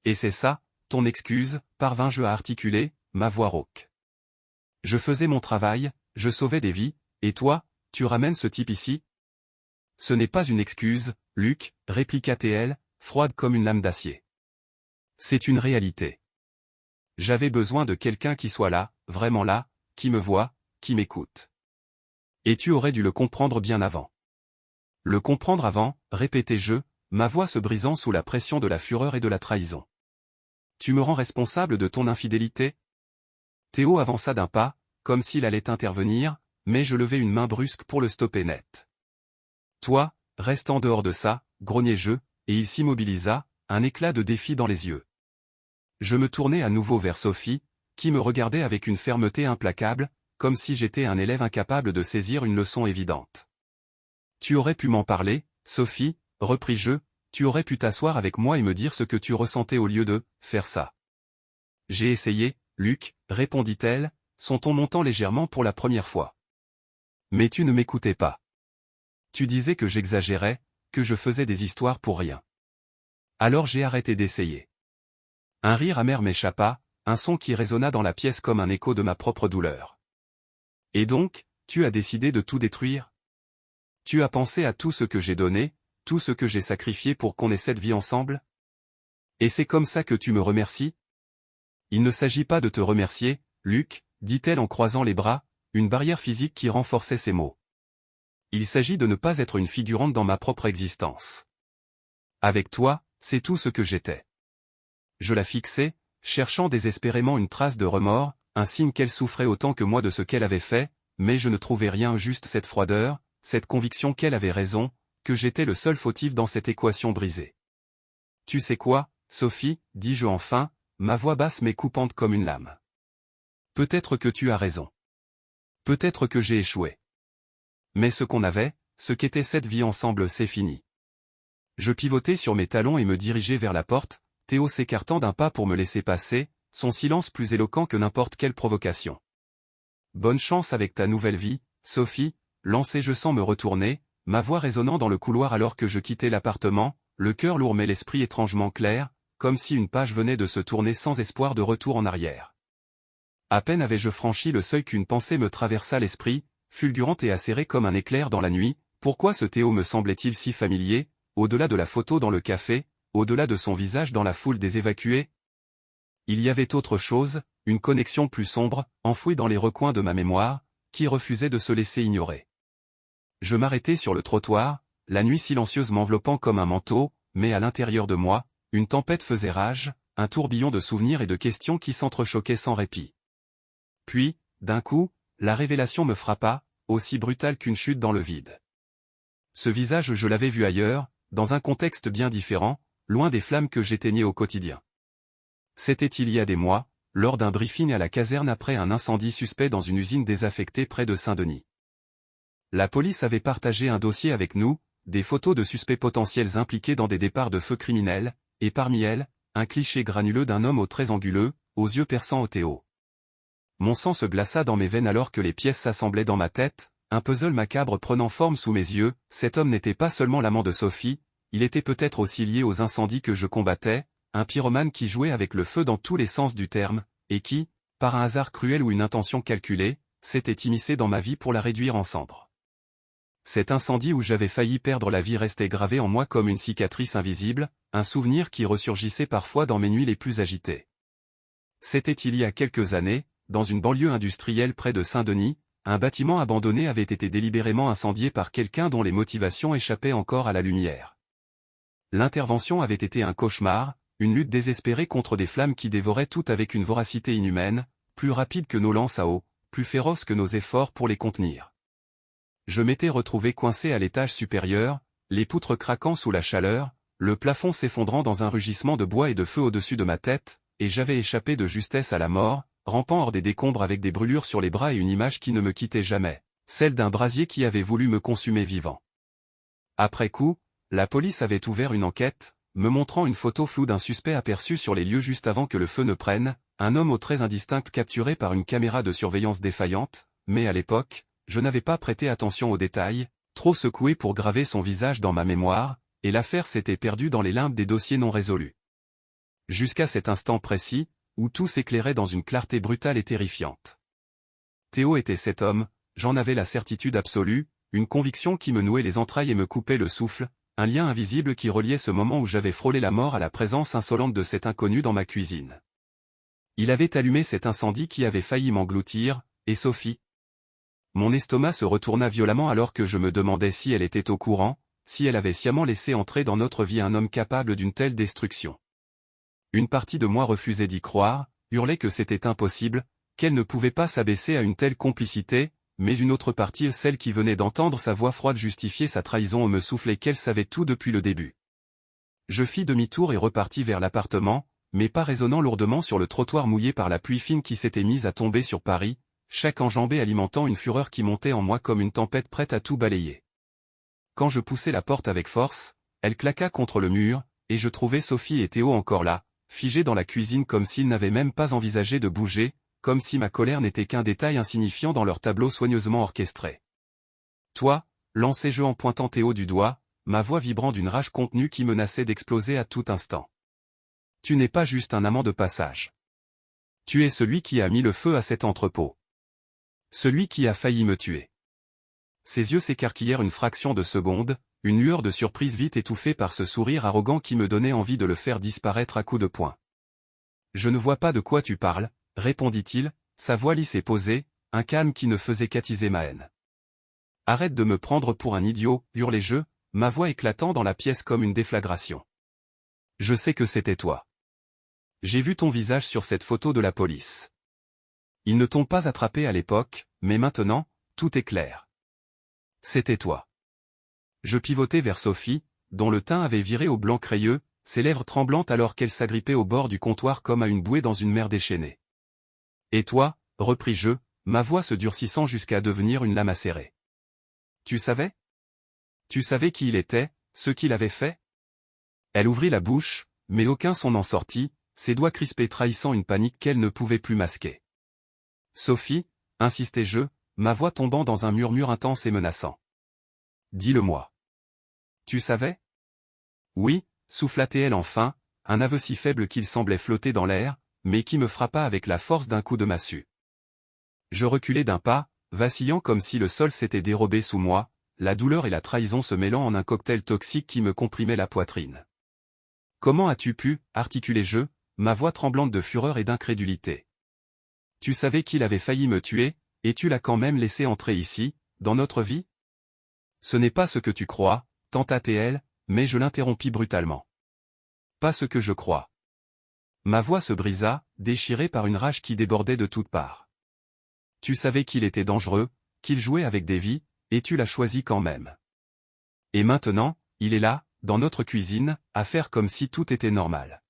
Et c'est ça, ton excuse, parvins-je à articuler, ma voix rauque. Je faisais mon travail, je sauvais des vies, et toi, tu ramènes ce type ici? Ce n'est pas une excuse, Luc, répliqua TL, froide comme une lame d'acier. C'est une réalité. J'avais besoin de quelqu'un qui soit là, vraiment là, qui me voit, qui m'écoute. Et tu aurais dû le comprendre bien avant. Le comprendre avant, répétai-je, ma voix se brisant sous la pression de la fureur et de la trahison. Tu me rends responsable de ton infidélité? Théo avança d'un pas, comme s'il allait intervenir, mais je levai une main brusque pour le stopper net. Toi, reste en dehors de ça, grognai-je, et il s'immobilisa, un éclat de défi dans les yeux. Je me tournai à nouveau vers Sophie, qui me regardait avec une fermeté implacable, comme si j'étais un élève incapable de saisir une leçon évidente. Tu aurais pu m'en parler, Sophie, repris-je, tu aurais pu t'asseoir avec moi et me dire ce que tu ressentais au lieu de faire ça. J'ai essayé, Luc, répondit-elle, son ton montant légèrement pour la première fois. Mais tu ne m'écoutais pas. Tu disais que j'exagérais, que je faisais des histoires pour rien. Alors j'ai arrêté d'essayer. Un rire amer m'échappa, un son qui résonna dans la pièce comme un écho de ma propre douleur. Et donc, tu as décidé de tout détruire? Tu as pensé à tout ce que j'ai donné, tout ce que j'ai sacrifié pour qu'on ait cette vie ensemble? Et c'est comme ça que tu me remercies? Il ne s'agit pas de te remercier, Luc, dit-elle en croisant les bras, une barrière physique qui renforçait ses mots. Il s'agit de ne pas être une figurante dans ma propre existence. Avec toi, c'est tout ce que j'étais. Je la fixais, cherchant désespérément une trace de remords, un signe qu'elle souffrait autant que moi de ce qu'elle avait fait, mais je ne trouvais rien, juste cette froideur, cette conviction qu'elle avait raison, que j'étais le seul fautif dans cette équation brisée. Tu sais quoi, Sophie, dis-je enfin, ma voix basse mais coupante comme une lame. Peut-être que tu as raison. Peut-être que j'ai échoué. Mais ce qu'on avait, ce qu'était cette vie ensemble, c'est fini. Je pivotai sur mes talons et me dirigeai vers la porte, Théo s'écartant d'un pas pour me laisser passer, son silence plus éloquent que n'importe quelle provocation. Bonne chance avec ta nouvelle vie, Sophie, lançai-je sans me retourner, ma voix résonnant dans le couloir alors que je quittais l'appartement, le cœur lourd mais l'esprit étrangement clair, comme si une page venait de se tourner sans espoir de retour en arrière. À peine avais-je franchi le seuil qu'une pensée me traversa l'esprit, fulgurante et acérée comme un éclair dans la nuit. Pourquoi ce Théo me semblait-il si familier, au-delà de la photo dans le café, au-delà de son visage dans la foule des évacués? Il y avait autre chose, une connexion plus sombre, enfouie dans les recoins de ma mémoire, qui refusait de se laisser ignorer. Je m'arrêtai sur le trottoir, la nuit silencieuse m'enveloppant comme un manteau, mais à l'intérieur de moi, une tempête faisait rage, un tourbillon de souvenirs et de questions qui s'entrechoquaient sans répit. Puis, d'un coup, la révélation me frappa, aussi brutale qu'une chute dans le vide. Ce visage je l'avais vu ailleurs, dans un contexte bien différent, loin des flammes que j'éteignais au quotidien. C'était il y a des mois, lors d'un briefing à la caserne après un incendie suspect dans une usine désaffectée près de Saint-Denis. La police avait partagé un dossier avec nous, des photos de suspects potentiels impliqués dans des départs de feu criminels, et parmi elles, un cliché granuleux d'un homme aux traits anguleux, aux yeux perçants au Théo. Mon sang se glaça dans mes veines alors que les pièces s'assemblaient dans ma tête, un puzzle macabre prenant forme sous mes yeux. Cet homme n'était pas seulement l'amant de Sophie, il était peut-être aussi lié aux incendies que je combattais, un pyromane qui jouait avec le feu dans tous les sens du terme, et qui, par un hasard cruel ou une intention calculée, s'était immiscé dans ma vie pour la réduire en cendres. Cet incendie où j'avais failli perdre la vie restait gravé en moi comme une cicatrice invisible, un souvenir qui ressurgissait parfois dans mes nuits les plus agitées. C'était il y a quelques années, dans une banlieue industrielle près de Saint-Denis, un bâtiment abandonné avait été délibérément incendié par quelqu'un dont les motivations échappaient encore à la lumière. L'intervention avait été un cauchemar, une lutte désespérée contre des flammes qui dévoraient tout avec une voracité inhumaine, plus rapide que nos lances à eau, plus féroce que nos efforts pour les contenir. Je m'étais retrouvé coincé à l'étage supérieur, les poutres craquant sous la chaleur, le plafond s'effondrant dans un rugissement de bois et de feu au-dessus de ma tête, et j'avais échappé de justesse à la mort, rampant hors des décombres avec des brûlures sur les bras et une image qui ne me quittait jamais, celle d'un brasier qui avait voulu me consumer vivant. Après coup, la police avait ouvert une enquête, me montrant une photo floue d'un suspect aperçu sur les lieux juste avant que le feu ne prenne, un homme aux traits indistincts capturé par une caméra de surveillance défaillante, mais à l'époque, je n'avais pas prêté attention aux détails, trop secoué pour graver son visage dans ma mémoire, et l'affaire s'était perdue dans les limbes des dossiers non résolus. Jusqu'à cet instant précis, où tout s'éclairait dans une clarté brutale et terrifiante. Théo était cet homme, j'en avais la certitude absolue, une conviction qui me nouait les entrailles et me coupait le souffle, un lien invisible qui reliait ce moment où j'avais frôlé la mort à la présence insolente de cet inconnu dans ma cuisine. Il avait allumé cet incendie qui avait failli m'engloutir, et Sophie. Mon estomac se retourna violemment alors que je me demandais si elle était au courant, si elle avait sciemment laissé entrer dans notre vie un homme capable d'une telle destruction. Une partie de moi refusait d'y croire, hurlait que c'était impossible, qu'elle ne pouvait pas s'abaisser à une telle complicité, mais une autre partie, celle qui venait d'entendre sa voix froide justifier sa trahison, me soufflait qu'elle savait tout depuis le début. Je fis demi-tour et repartis vers l'appartement, mes pas résonnant lourdement sur le trottoir mouillé par la pluie fine qui s'était mise à tomber sur Paris, chaque enjambée alimentant une fureur qui montait en moi comme une tempête prête à tout balayer. Quand je poussai la porte avec force, elle claqua contre le mur, et je trouvai Sophie et Théo encore là, figés dans la cuisine comme s'ils n'avaient même pas envisagé de bouger, comme si ma colère n'était qu'un détail insignifiant dans leur tableau soigneusement orchestré. « Toi » lançai-je en pointant Théo du doigt, ma voix vibrant d'une rage contenue qui menaçait d'exploser à tout instant. « Tu n'es pas juste un amant de passage. Tu es celui qui a mis le feu à cet entrepôt. Celui qui a failli me tuer. » Ses yeux s'écarquillèrent une fraction de seconde, une lueur de surprise vite étouffée par ce sourire arrogant qui me donnait envie de le faire disparaître à coups de poing. « Je ne vois pas de quoi tu parles, » répondit-il, sa voix lisse et posée, un calme qui ne faisait qu'attiser ma haine. « Arrête de me prendre pour un idiot, » hurlai-je, ma voix éclatant dans la pièce comme une déflagration. « Je sais que c'était toi. J'ai vu ton visage sur cette photo de la police. Ils ne t'ont pas attrapé à l'époque, mais maintenant, tout est clair. C'était toi. » Je pivotai vers Sophie, dont le teint avait viré au blanc crayeux, ses lèvres tremblantes alors qu'elle s'agrippait au bord du comptoir comme à une bouée dans une mer déchaînée. « Et toi » repris-je, ma voix se durcissant jusqu'à devenir une lame acérée. « Tu savais ? Tu savais qui il était, ce qu'il avait fait ?» Elle ouvrit la bouche, mais aucun son n'en sortit, ses doigts crispés trahissant une panique qu'elle ne pouvait plus masquer. « Sophie » insistai-je, ma voix tombant dans un murmure intense et menaçant. « Dis-le-moi. Tu savais ? » « Oui » souffla-t-elle enfin, un aveu si faible qu'il semblait flotter dans l'air, mais qui me frappa avec la force d'un coup de massue. Je reculai d'un pas, vacillant comme si le sol s'était dérobé sous moi, la douleur et la trahison se mêlant en un cocktail toxique qui me comprimait la poitrine. « Comment as-tu pu » articulai-je, ma voix tremblante de fureur et d'incrédulité. « Tu savais qu'il avait failli me tuer, et tu l'as quand même laissé entrer ici, dans notre vie ? » « Ce n'est pas ce que tu crois, » tenta-t-elle, mais je l'interrompis brutalement. « Pas ce que je crois. » Ma voix se brisa, déchirée par une rage qui débordait de toutes parts. « Tu savais qu'il était dangereux, qu'il jouait avec des vies, et tu l'as choisi quand même. Et maintenant, il est là, dans notre cuisine, à faire comme si tout était normal. »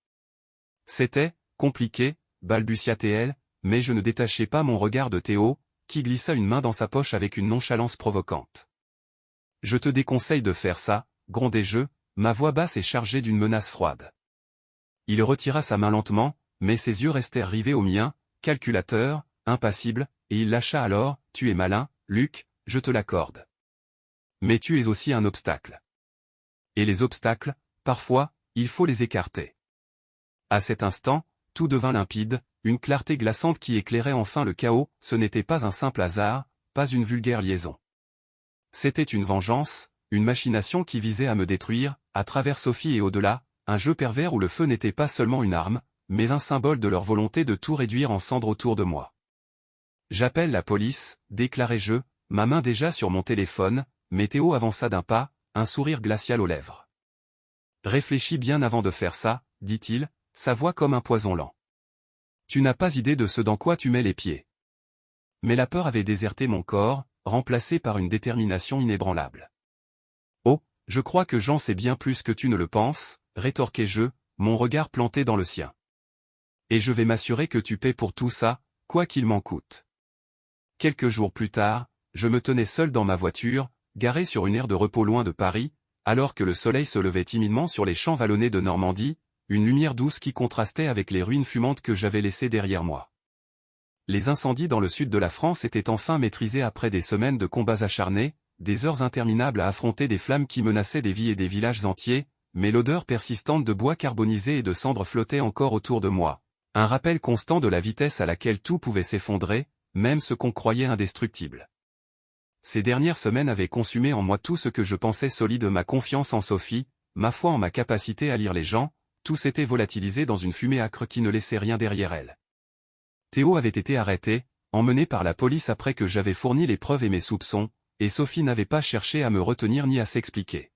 C'était compliqué, balbutia-t-elle, mais je ne détachai pas mon regard de Théo, qui glissa une main dans sa poche avec une nonchalance provocante. « Je te déconseille de faire ça, » grondai-je, ma voix basse et chargée d'une menace froide. Il retira sa main lentement, mais ses yeux restèrent rivés aux miens, calculateurs, impassibles, et il lâcha alors, « Tu es malin, Luc, je te l'accorde. Mais tu es aussi un obstacle. Et les obstacles, parfois, il faut les écarter. » À cet instant, tout devint limpide, une clarté glaçante qui éclairait enfin le chaos, ce n'était pas un simple hasard, pas une vulgaire liaison. C'était une vengeance, une machination qui visait à me détruire, à travers Sophie et au-delà, un jeu pervers où le feu n'était pas seulement une arme, mais un symbole de leur volonté de tout réduire en cendres autour de moi. « J'appelle la police » déclarai-je, ma main déjà sur mon téléphone, mais Théo avança d'un pas, un sourire glacial aux lèvres. « Réfléchis bien avant de faire ça, » dit-il, sa voix comme un poison lent. « Tu n'as pas idée de ce dans quoi tu mets les pieds. » Mais la peur avait déserté mon corps, remplacé par une détermination inébranlable. « Oh, je crois que j'en sais bien plus que tu ne le penses, » rétorquai-je, mon regard planté dans le sien. « Et je vais m'assurer que tu paies pour tout ça, quoi qu'il m'en coûte. » Quelques jours plus tard, je me tenais seul dans ma voiture, garée sur une aire de repos loin de Paris, alors que le soleil se levait timidement sur les champs vallonnés de Normandie, une lumière douce qui contrastait avec les ruines fumantes que j'avais laissées derrière moi. Les incendies dans le sud de la France étaient enfin maîtrisés après des semaines de combats acharnés, des heures interminables à affronter des flammes qui menaçaient des vies et des villages entiers, mais l'odeur persistante de bois carbonisé et de cendres flottait encore autour de moi. Un rappel constant de la vitesse à laquelle tout pouvait s'effondrer, même ce qu'on croyait indestructible. Ces dernières semaines avaient consumé en moi tout ce que je pensais solide, ma confiance en Sophie, ma foi en ma capacité à lire les gens, tout s'était volatilisé dans une fumée âcre qui ne laissait rien derrière elle. Théo avait été arrêté, emmené par la police après que j'avais fourni les preuves et mes soupçons, et Sophie n'avait pas cherché à me retenir ni à s'expliquer.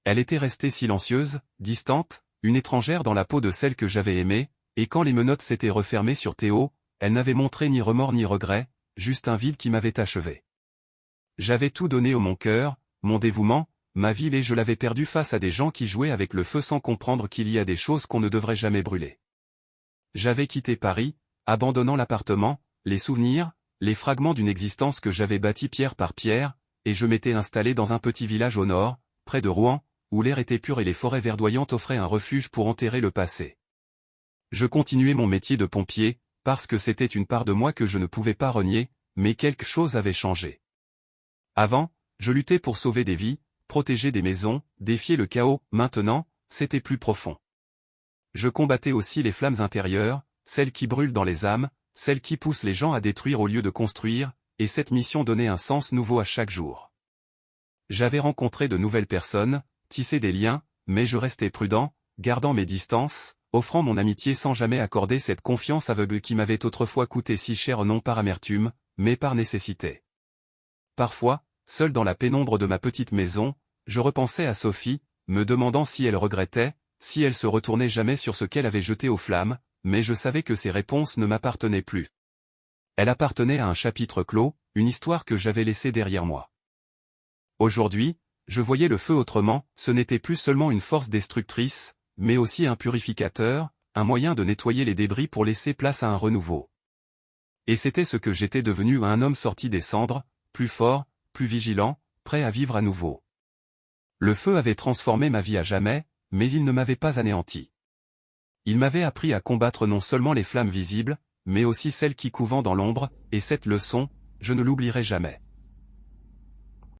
Elle était restée silencieuse, distante, une étrangère dans la peau de celle que j'avais aimée, et quand les menottes s'étaient refermées sur Théo, elle n'avait montré ni remords ni regret, juste un vide qui m'avait achevé. J'avais tout donné au mon cœur, mon dévouement, ma vie, et je l'avais perdu face à des gens qui jouaient avec le feu sans comprendre qu'il y a des choses qu'on ne devrait jamais brûler. J'avais quitté Paris, abandonnant l'appartement, les souvenirs, les fragments d'une existence que j'avais bâtie pierre par pierre, et je m'étais installé dans un petit village au nord, près de Rouen, où l'air était pur et les forêts verdoyantes offraient un refuge pour enterrer le passé. Je continuais mon métier de pompier, parce que c'était une part de moi que je ne pouvais pas renier, mais quelque chose avait changé. Avant, je luttais pour sauver des vies, protéger des maisons, défier le chaos, maintenant, c'était plus profond. Je combattais aussi les flammes intérieures, celles qui brûlent dans les âmes, celles qui poussent les gens à détruire au lieu de construire, et cette mission donnait un sens nouveau à chaque jour. J'avais rencontré de nouvelles personnes, tissé des liens, mais je restais prudent, gardant mes distances, offrant mon amitié sans jamais accorder cette confiance aveugle qui m'avait autrefois coûté si cher, non par amertume, mais par nécessité. Parfois, seul dans la pénombre de ma petite maison, je repensais à Sophie, me demandant si elle regrettait, si elle se retournait jamais sur ce qu'elle avait jeté aux flammes, mais je savais que ces réponses ne m'appartenaient plus. Elle appartenait à un chapitre clos, une histoire que j'avais laissée derrière moi. Aujourd'hui, je voyais le feu autrement, ce n'était plus seulement une force destructrice, mais aussi un purificateur, un moyen de nettoyer les débris pour laisser place à un renouveau. Et c'était ce que j'étais devenu, un homme sorti des cendres, plus fort, plus vigilant, prêt à vivre à nouveau. Le feu avait transformé ma vie à jamais, mais il ne m'avait pas anéanti. Il m'avait appris à combattre non seulement les flammes visibles, mais aussi celles qui couvent dans l'ombre, et cette leçon, je ne l'oublierai jamais.